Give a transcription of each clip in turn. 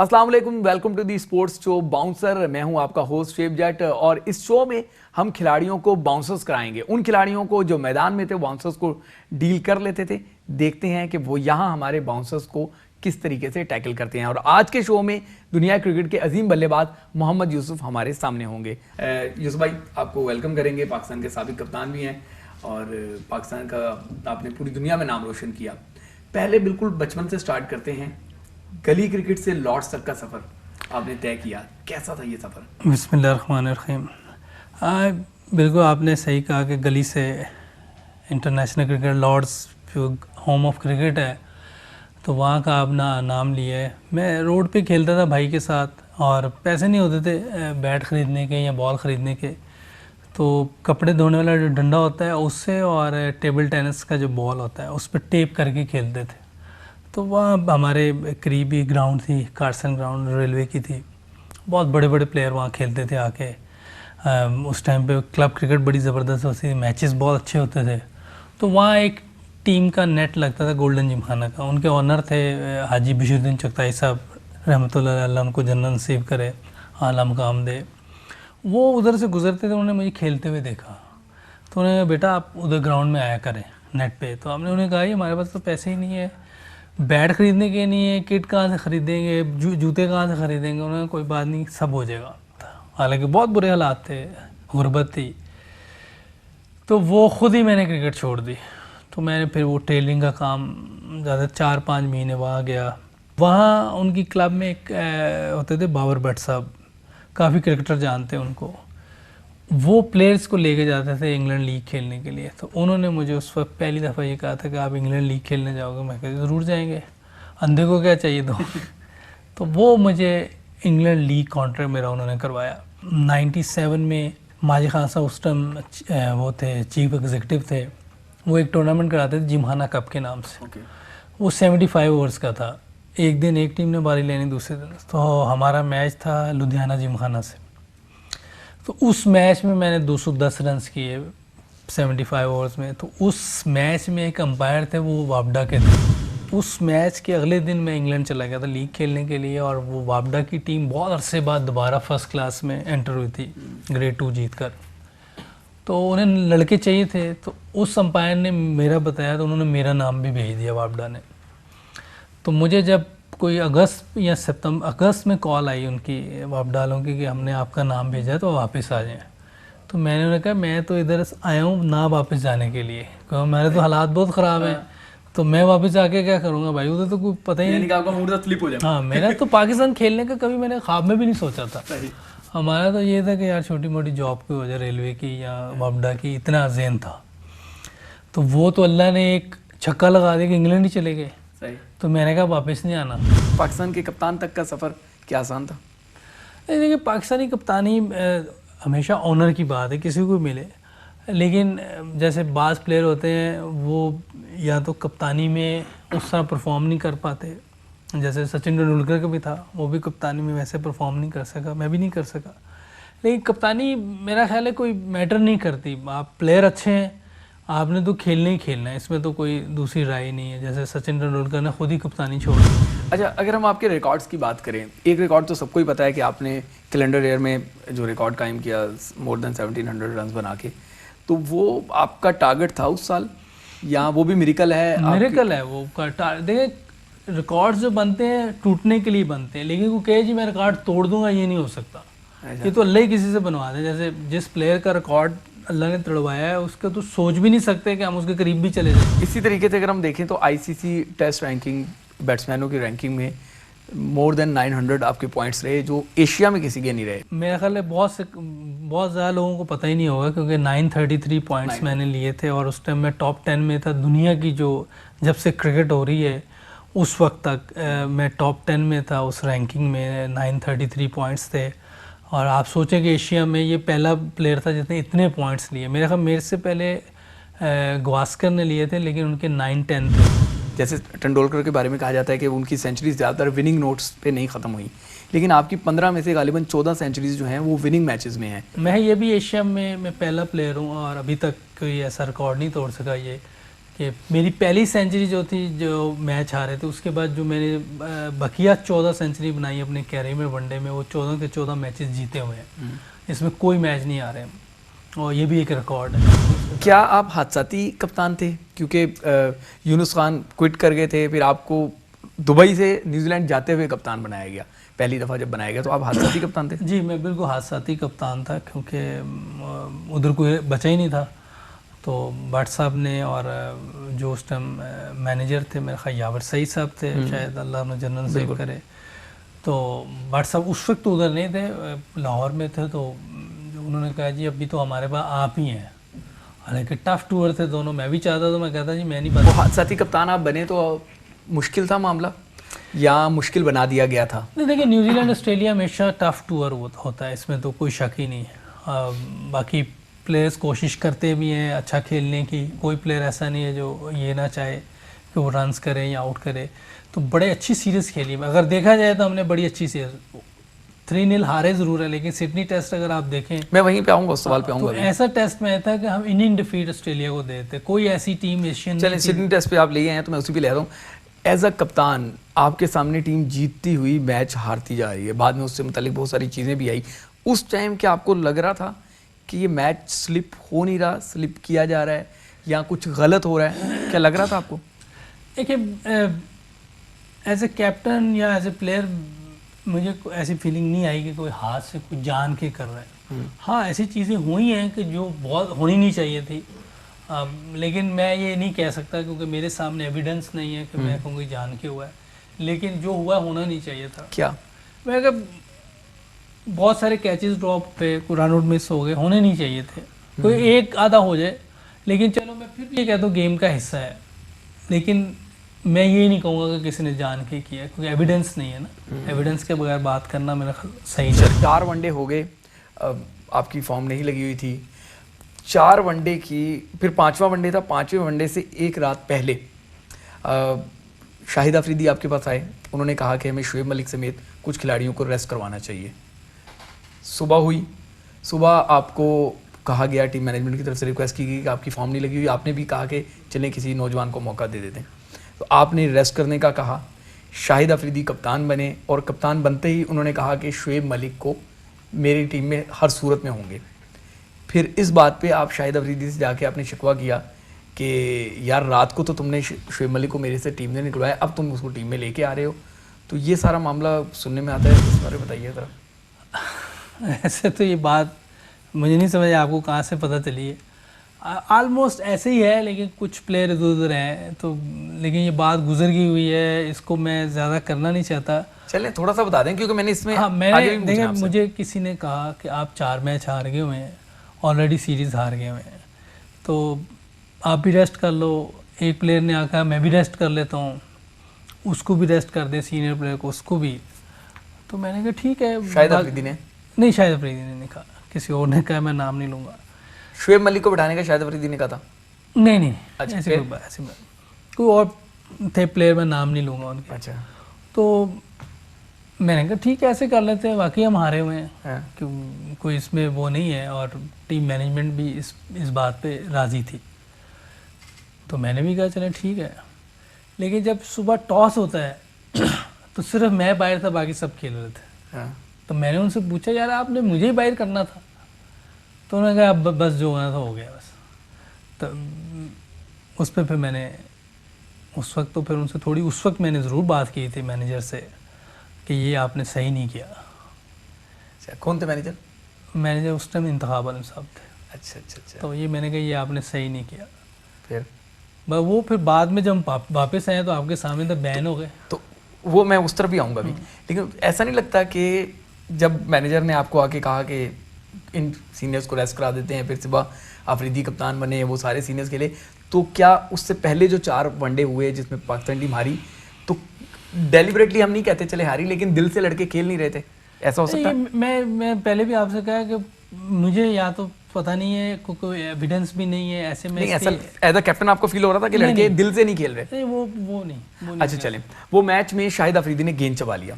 अस्सलाम वालेकुम, welcome to the sports show Bouncer. मैं हूं आपका होस्ट शेब जट और इस शो में हम खिलाड़ियों को बाउंसर्स कराएंगे। उन खिलाड़ियों को जो मैदान में थे बाउंसर्स को डील कर लेते थे, देखते हैं कि वो यहाँ हमारे बाउंसर्स को किस तरीके से टैकल करते हैं। और आज के शो में दुनिया क्रिकेट के अजीम बल्लेबाज मोहम्मद यूसुफ हमारे सामने होंगे। यूसुफ भाई, आपको वेलकम करेंगे। पाकिस्तान के साबिक कप्तान भी हैं और पाकिस्तान का आपने पूरी दुनिया में नाम रोशन किया। पहले बिल्कुल बचपन से स्टार्ट करते हैं, गली क्रिकेट से लॉर्ड्स तक का सफ़र आपने तय किया, कैसा था ये सफ़र? बिस्मिल्लाहिर्रहमानिर्रहीम। बिल्कुल आपने सही कहा कि गली से इंटरनेशनल क्रिकेट, लॉर्ड्स जो होम ऑफ क्रिकेट है, तो वहाँ का अपना नाम लिया है। मैं रोड पे खेलता था भाई के साथ और पैसे नहीं होते थे बैट ख़रीदने के या बॉल ख़रीदने के, तो कपड़े धोने वाला जो डंडा होता है उससे और टेबल टेनिस का जो बॉल होता है उस पर टेप करके खेलते थे। तो वहाँ हमारे करीबी ग्राउंड थी, कार्सन ग्राउंड रेलवे की थी, बहुत बड़े बड़े प्लेयर वहाँ खेलते थे आके। उस टाइम पे क्लब क्रिकेट बड़ी ज़बरदस्त होती थी, मैचेस बहुत अच्छे होते थे। तो वहाँ एक टीम का नेट लगता था गोल्डन जिमखाना का। उनके ऑनर थे हाजी बशीरुद्दीन चगताई साहब, रहमतुल्लाह अलैह, उनको जन्नत नसीब करे, आला मकाम दे। वो उधर से गुजरते थे, उन्होंने मुझे खेलते हुए देखा, तो उन्होंने कहा बेटा आप उधर ग्राउंड में आया करें नेट पे। तो हमने उन्हें कहा ये हमारे पास तो पैसे ही नहीं है, बैट ख़रीदने के नहीं है, किट कहाँ से ख़रीदेंगे, जूते कहाँ से ख़रीदेंगे। उन्होंने कोई बात नहीं, सब हो जाएगा। हालांकि बहुत बुरे हालात थे, गुर्बत थी। तो वो ख़ुद ही मैंने क्रिकेट छोड़ दी। तो मैंने फिर वो टेलरिंग का काम ज़्यादा 4-5 महीने वहाँ गया। वहाँ उनकी क्लब में एक होते थे बाबर भट्ट साहब, काफ़ी क्रिकेटर जानते हैं उनको। वो प्लेयर्स को लेके जाते थे इंग्लैंड लीग खेलने के लिए। तो उन्होंने मुझे उस वक्त पहली दफ़ा ये कहा था कि आप इंग्लैंड लीग खेलने जाओगे। मैं कहा ज़रूर जाएंगे, अंधे को क्या चाहिए तो वो मुझे इंग्लैंड लीग कॉन्ट्रैक्ट मेरा उन्होंने करवाया। 97 में माजिद खान साहब उस टाइम वो थे, चीफ एग्जीक्यूटिव थे। वो एक टूर्नामेंट कराते थे जिमखाना कप के नाम से। वो 75 ओवर्स का था, एक दिन एक टीम ने बारी लेनी, दूसरे दिन। तो हमारा मैच था लुधियाना जिमखाना से। तो उस मैच में मैंने 210 रन्स किए 75 ओवर्स में। तो उस मैच में एक अंपायर थे, वो वापडा के थे। उस मैच के अगले दिन मैं इंग्लैंड चला गया था लीग खेलने के लिए, और वो वापडा की टीम बहुत अरसे बाद दोबारा फर्स्ट क्लास में एंटर हुई थी, ग्रेड 2 जीत कर। तो उन्हें लड़के चाहिए थे, तो उस अंपायर ने मेरा बताया, तो उन्होंने मेरा नाम भी भेज दिया वापडा ने। तो मुझे जब कोई अगस्त या अगस्त में कॉल आई उनकी वापडालों की कि हमने आपका नाम भेजा है तो वापस आ जाएं, तो मैंने उन्हें कहा मैं तो इधर आया हूँ ना वापस जाने के लिए, क्योंकि मेरे तो हालात बहुत ख़राब हैं, तो मैं वापस जाके क्या करूँगा भाई, उधर तो कोई पता ही नहीं, आपका मूड तो स्लिप हो जाए। हाँ, मेरा तो पाकिस्तान खेलने का कभी मैंने ख्वाब में भी नहीं सोचा था। हमारा तो ये था कि यार छोटी मोटी जॉब की वजह, रेलवे की या वापडा की, इतना ज़हन था। तो वो तो अल्लाह ने एक छक्का लगा दिया कि इंग्लैंड ही चले गए। तो मैंने कहा वापस नहीं आना। पाकिस्तान के कप्तान तक का सफ़र क्या आसान था? देखिए, पाकिस्तानी कप्तानी हमेशा ऑनर की बात है, किसी को मिले। लेकिन जैसे बाज़ प्लेयर होते हैं वो या तो कप्तानी में उस तरह परफॉर्म नहीं कर पाते, जैसे सचिन तेंदुलकर का भी था, वो भी कप्तानी में वैसे परफॉर्म नहीं कर सका, मैं भी नहीं कर सका। लेकिन कप्तानी मेरा ख्याल है कोई मैटर नहीं करती, आप प्लेयर अच्छे हैं, आपने तो खेलना ही खेलना है, इसमें तो कोई दूसरी राय नहीं है। जैसे सचिन तेंदुलकर ने खुद ही कप्तानी छोड़ दी। अच्छा, अगर हम आपके रिकॉर्ड्स की बात करें, एक रिकॉर्ड तो सबको ही पता है कि आपने कैलेंडर ईयर में जो रिकॉर्ड कायम किया मोर देन 1700 रन बना के, तो वो आपका टारगेट था उस साल या वो भी मिरेकल है? मिरेकल है वो। देखिए, रिकॉर्ड्स जो बनते हैं टूटने के लिए बनते हैं, लेकिन वो कहे जी मैं रिकॉर्ड तोड़ दूंगा, ये नहीं हो सकता। ये तो अल्लाह ही किसी से बनवा दे। जैसे जिस प्लेयर का रिकॉर्ड अल्लाह ने तोड़वाया है, उसका तो सोच भी नहीं सकते कि हम उसके करीब भी चले जाएं। इसी तरीके से अगर हम देखें तो आईसीसी टेस्ट रैंकिंग, बैट्समैनों की रैंकिंग में मोर देन 900 आपके पॉइंट्स रहे, जो एशिया में किसी के नहीं रहे। मेरा ख्याल है बहुत ज़्यादा लोगों को पता ही नहीं होगा, क्योंकि 933 पॉइंट्स मैंने लिए थे, और उस टाइम मैं टॉप 10 में था दुनिया की। जो जब से क्रिकेट हो रही है उस वक्त तक मैं टॉप 10 में था उस रैंकिंग में, 933 पॉइंट्स थे। और आप सोचें कि एशिया में ये पहला प्लेयर था जिसने इतने पॉइंट्स लिए। मेरे ख्याल मेरे से पहले गवास्कर ने लिए थे, लेकिन उनके 9-10 थे। जैसे तेंदुलकर के बारे में कहा जाता है कि उनकी सेंचुरीज ज़्यादातर विनिंग नोट्स पे नहीं ख़त्म हुई, लेकिन आपकी 15 में से गालिबन 14 सेंचुरीज जो हैं वो विनिंग मैचेस में हैं। मैं ये भी एशिया में मैं पहला प्लेयर हूँ, और अभी तक कोई ऐसा रिकॉर्ड नहीं तोड़ सका ये कि मेरी पहली सेंचुरी जो थी, जो मैच हारे थे, उसके बाद जो मैंने बकिया 14 सेंचुरी बनाई अपने कैरियर में वनडे में, वो 14 के 14 मैचेस जीते हुए हैं, इसमें कोई मैच नहीं हारे, और ये भी एक रिकॉर्ड है। क्या आप हादसाती कप्तान थे? क्योंकि यूनुस खान क्विट कर गए थे, फिर आपको दुबई से न्यूजीलैंड जाते हुए कप्तान बनाया गया, पहली दफ़ा जब बनाया गया, तो आप हादसाती कप्तान थे? जी, मैं बिल्कुल हादसाती कप्तान था, क्योंकि उधर कोई बचा ही नहीं था। तो भट्ट साहब ने, और जो उस टाइम मैनेजर थे मेरे ख्याल यावर सईद साहब थे, शायद अल्लाह उन्हें जन्नत नसीब करे, तो भट्ट साहब उस वक्त तो उधर नहीं थे, लाहौर में थे। तो उन्होंने कहा जी अभी तो हमारे पास आप ही हैं, हालांकि टफ टूर थे दोनों, मैं भी चाहता, तो मैं कहता जी मैं नहीं वो बता। हादसाती कप्तान आप बने तो मुश्किल था मामला, या मुश्किल बना दिया गया था? नहीं, देखिए न्यूजीलैंड ऑस्ट्रेलिया हमेशा टफ टूर होता है, इसमें तो कोई शक ही नहीं है। बाकी प्लेयर्स कोशिश करते भी हैं अच्छा खेलने की, कोई प्लेयर ऐसा नहीं है जो ये ना चाहे कि वो रन्स करे या आउट करे। तो बड़े अच्छी सीरीज़ खेली, अगर देखा जाए तो हमने बड़ी अच्छी सीरीज 3-0 हारे ज़रूर है, लेकिन सिडनी टेस्ट अगर आप देखें, मैं वहीं पे आऊँगा, उस सवाल पे आऊँगा। तो ऐसा टेस्ट में था कि हम इनिंग डिफीट ऑस्ट्रेलिया को देते, कोई ऐसी टीम एशियन चलें, सिडनी टेस्ट पे आप ले आए हैं तो मैं उसी पे ले रहा हूँ। एज अ कप्तान आपके सामने टीम जीतती हुई मैच हारती जा रही है, बाद में उससे मुतालिक बहुत सारी चीज़ें भी आई, उस टाइम क्या आपको लग रहा था कि ये मैच स्लिप हो नहीं रहा, स्लिप किया जा रहा है, या कुछ गलत हो रहा है? क्या लग रहा था आपको? देखिए, एज ए कैप्टन या एज ए प्लेयर मुझे ऐसी फीलिंग नहीं आई कि कोई हाथ से कुछ जान के कर रहा है। हाँ, ऐसी चीज़ें हुई हैं कि जो बहुत होनी नहीं चाहिए थी, लेकिन मैं ये नहीं कह सकता क्योंकि मेरे सामने एविडेंस नहीं है कि मैं कहूँगी जान के हुआ है, लेकिन जो हुआ होना नहीं चाहिए था। क्या? मैं कहा बहुत सारे कैचेस ड्रॉप पे, रन आउट मिस हो गए, होने नहीं चाहिए थे, कोई एक आधा हो जाए, लेकिन चलो मैं फिर भी ये कहता हूँ गेम का हिस्सा है, लेकिन मैं ये नहीं कहूँगा कि किसी ने जान के किया, क्योंकि एविडेंस नहीं है ना, एविडेंस के बगैर बात करना मेरा ख्याल सही नहीं। 4 वनडे हो गए, आपकी फॉर्म नहीं लगी हुई थी, 4 वनडे की, फिर 5वां वनडे था, 5वें वनडे से एक रात पहले शाहिद अफरीदी आपके पास आए, उन्होंने कहा कि हमें शुएब मलिक समेत कुछ खिलाड़ियों को रेस्ट करवाना चाहिए। सुबह हुई, सुबह आपको कहा गया, टीम मैनेजमेंट की तरफ से रिक्वेस्ट की गई कि आपकी फॉर्म नहीं लगी हुई, आपने भी कहा कि चलें किसी नौजवान को मौका दे देते हैं, तो आपने रेस्ट करने का कहा। शाहिद अफरीदी कप्तान बने, और कप्तान बनते ही उन्होंने कहा कि शुएब मलिक को मेरी टीम में हर सूरत में होंगे। फिर इस बात पे आप शाहिद अफरीदी से जाके आपने शिकवा किया कि यार रात को तो तुमने शुएब मलिक को मेरे से टीम ने निकलवाया, अब तुम उसको टीम में लेके आ रहे हो, तो ये सारा मामला सुनने में आता है, इस बारे में बताइए ज़रा। ऐसे तो ये बात मुझे नहीं समझ आपको कहाँ से पता चली है, ऑलमोस्ट ऐसे ही है, लेकिन कुछ प्लेयर इधर उधर हैं तो, लेकिन ये बात गुजर गई हुई है, इसको मैं ज़्यादा करना नहीं चाहता। चलें थोड़ा सा बता दें, क्योंकि मैंने इसमें हाँ, आगे मैंने भी पूछना देखिए, आपसे। मुझे किसी ने कहा कि आप 4 मैच हार गए हुए हैं, ऑलरेडी सीरीज़ हार गए हुए हैं, तो आप भी रेस्ट कर लो। एक प्लेयर ने आकर मैं भी रेस्ट कर लेता हूँ, उसको भी रेस्ट कर दे, सीनियर प्लेयर को, उसको भी। तो मैंने कहा ठीक है। शाहिद अफरीदी ने? नहीं, शाहिद अफरीदी ने नहीं कहा, किसी और ने कहा, मैं नाम नहीं लूँगा। शुएब मलिक को बैठाने का शाहिद अफरीदी ने कहा था? नहीं नहीं, अच्छा, ऐसी कोई बात, ऐसी बात, कोई और थे प्लेयर, मैं नाम नहीं लूँगा उनके। अच्छा। तो मैंने कहा ठीक है, ऐसे कर लेते हैं, वाकई हम हारे हुए हैं, हाँ। क्यों, कोई इसमें वो नहीं है, और टीम मैनेजमेंट भी इस बात पे राज़ी थी, तो मैंने भी कहा चलें ठीक है। लेकिन जब सुबह टॉस होता है तो सिर्फ मैं बाहर था, बाकी सब खेल रहे थे। हाँ। तो मैंने उनसे पूछा यार आपने मुझे ही बाहर करना था, तो उन्होंने कहा अब बस जो होना था हो गया बस। तो उस पर फिर मैंने उस वक्त तो फिर उनसे थोड़ी, उस वक्त मैंने ज़रूर बात की थी मैनेजर से कि ये आपने सही नहीं किया। अच्छा, कौन थे मैनेजर? मैनेजर उस टाइम इंतखाब आलम साहब थे। अच्छा अच्छा अच्छा। तो ये मैंने कहा ये आपने सही नहीं किया। फिर बस वो फिर बाद में जब हम वापस आए तो आपके सामने तो बैन हो गए। तो वो मैं उस तरफ भी आऊँगा अभी, लेकिन ऐसा नहीं लगता कि जब मैनेजर ने आपको आके कहा कि इन सीनियर्स को रेस्ट करा देते हैं, फिर सुबह अफरीदी कप्तान बने, वो सारे सीनियर्स के लिए, तो क्या उससे पहले जो 4 वनडे हुए जिसमें पाकिस्तान टीम हारी, तो डेलिबरेटली हम नहीं कहते चले हारी, लेकिन दिल से लड़के खेल नहीं रहे थे, ऐसा हो सकता है? मैं पहले भी आपसे कहा कि मुझे या तो पता नहीं है, कोई एविडेंस भी नहीं है, ऐसे में नहीं, ऐसा एज अ कैप्टन आपको फील हो रहा था कि लड़के दिल से नहीं खेल रहे? नहीं, वो नहीं। अच्छा चलें, वो मैच में शाहिद अफरीदी ने गेंद चबा लिया,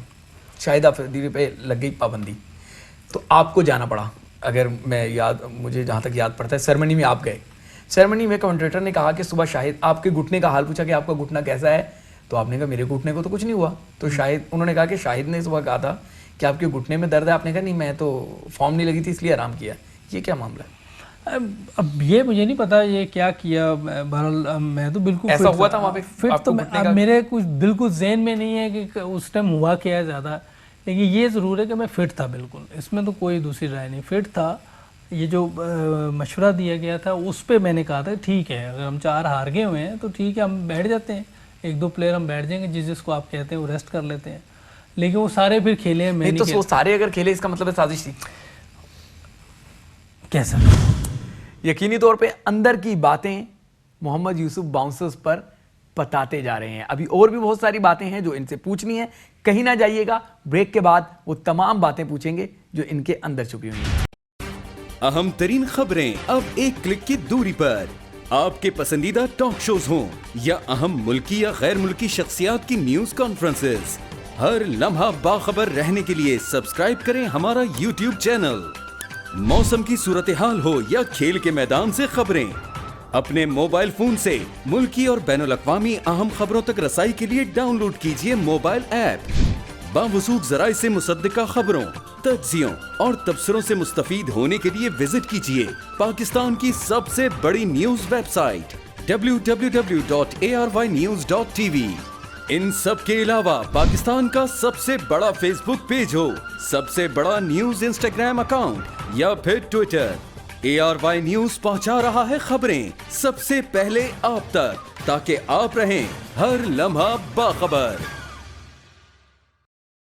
शाहिद अफरीदी पे लग गई पाबंदी, तो आपको जाना पड़ा। अगर मैं मुझे जहाँ तक याद पड़ता है, सेरेमनी में आप गए, सेरेमनी में कमेंटेटर ने कहा कि सुबह शाहिद आपके घुटने का हाल पूछा कि आपका घुटना कैसा है, तो आपने कहा मेरे घुटने को तो कुछ नहीं हुआ। तो शाहिद उन्होंने कहा कि शाहिद ने सुबह कहा था कि आपके घुटने में दर्द है, आपने कहा नहीं मैं तो फॉर्म नहीं लगी थी इसलिए आराम किया। ये क्या मामला है? अब ये मुझे नहीं पता ये क्या किया, बहरहाल मैं तो बिल्कुल ऐसा हुआ था वहाँ पे फिट आपको तो घुटने अब का? मेरे कुछ बिल्कुल ज़हन में नहीं है कि उस टाइम हुआ क्या है ज़्यादा, लेकिन ये ज़रूर है कि मैं फ़िट था बिल्कुल, इसमें तो कोई दूसरी राय नहीं, फ़िट था। ये जो मशवरा दिया गया था उस पर मैंने कहा था ठीक है, अगर हम 4 हार गए हुए हैं तो ठीक है, हम बैठ जाते हैं, 1-2 प्लेयर हम बैठ जाएंगे, जिसको आप कहते हैं वो रेस्ट कर लेते हैं। लेकिन वो सारे फिर खेले हैं, मैं नहीं तो नहीं वो सारे अगर खेले इसका मतलब है साजिश थी। कैसा यकीनी तौर पे अंदर की बातें मोहम्मद यूसुफ बाउंसर्स पर बताते जा रहे हैं। अभी और भी बहुत सारी बातें हैं जो इनसे पूछनी है, कहीं ना जाइएगा, ब्रेक के बाद वो तमाम बातें पूछेंगे जो इनके अंदर छुपी हुई हैं। अहम तरीन खबरें अब एक क्लिक की दूरी पर, आपके पसंदीदा टॉक शोज हों या अहम मुल्की या गैर मुल्की शख्सियात की न्यूज कॉन्फ्रेंसेस, हर लम्हा बाखबर रहने के लिए सब्सक्राइब करें हमारा YouTube चैनल। मौसम की सूरत हाल हो या खेल के मैदान से खबरें, अपने मोबाइल फोन से मुल्की और बैनुल-अक़वामी अहम खबरों तक रसाई के लिए डाउनलोड कीजिए मोबाइल ऐप। बावसूख ज़राए से मुसद्दिका खबरों, तज्ज़ियों और तबसरों से मुस्तफ़ीद होने के लिए विजिट कीजिए पाकिस्तान की सबसे बड़ी न्यूज वेबसाइट www.arYnews.tv। इन सब के अलावा पाकिस्तान का सबसे बड़ा फेसबुक पेज हो, सबसे बड़ा न्यूज इंस्टाग्राम अकाउंट या फिर ट्विटर, ARY न्यूज पहुंचा रहा है खबरें सबसे पहले आप तक, ताकि आप रहें हर लम्हा बाखबर।